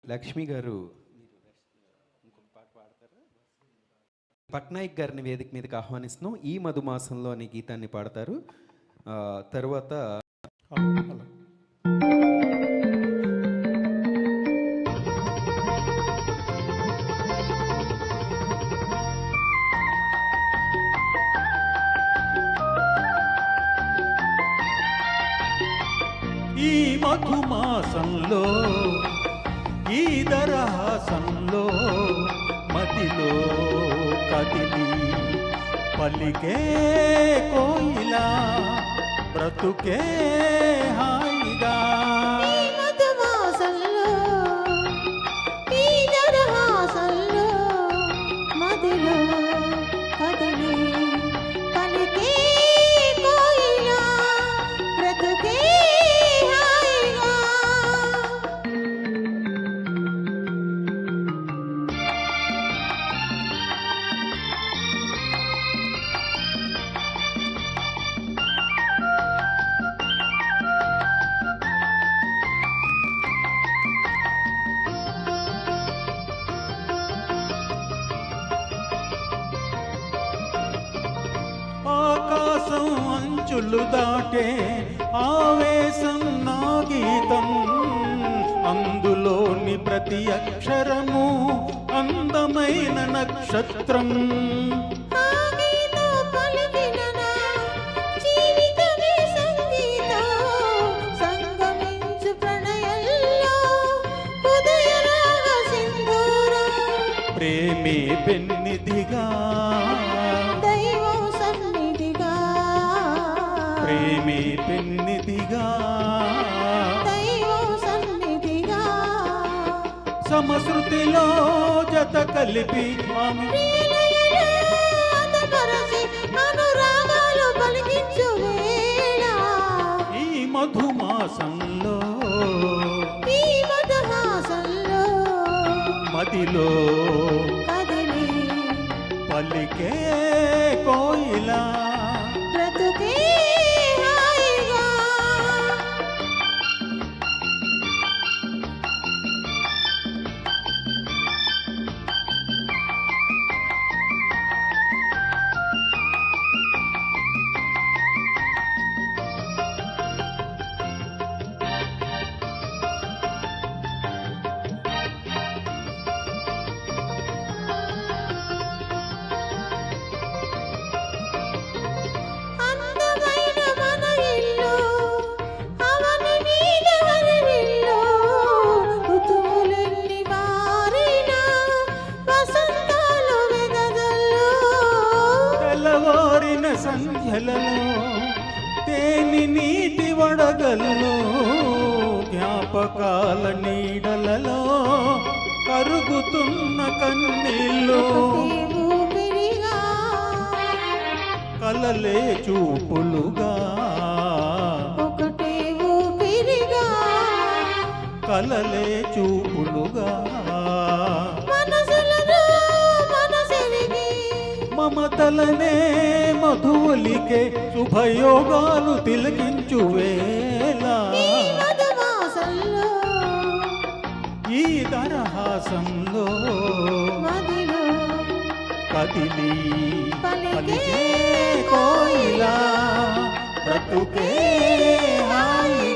లక్ష్మి గారు పట్నాయక్ గారిని వేదిక మీదకి ఆహ్వానిస్తున్నాం. ఈ మధుమాసంలో అనే గీతాన్ని పాడతారు. తర్వాత ఈ మధుమాసంలో ఈ దరహాసంలో మదిలో కదిలి పలికే కోయిలా బ్రతుకే హాయిగా. ఆకాశం అంచులు దాటే ఆవేశం నా గీతం, అందులోని ప్రతి అక్షరము అందమైన నక్షత్రం. ప్రేమే పెన్నిదిగా ప్రేమే పెన్నిదిగా సమశృతిలో జత కలిపి ఈ మధుమాసంలో మదిలో పలికే కోయిలా బ్రతుకే సంధ్యలలో తేని నీటి వడగల్లో జ్ఞాపకాల నీడలలో కరుగుతున్న కన్నీళ్ళు కలలే చూపులుగా కలలే చూపులుగా మమతలనే మధువులికే శుభయోగాలు తిలకించు వేళ ఈ దరహాసంలో కదిలి పలికే కోయిలా బ్రతుకే హాయి.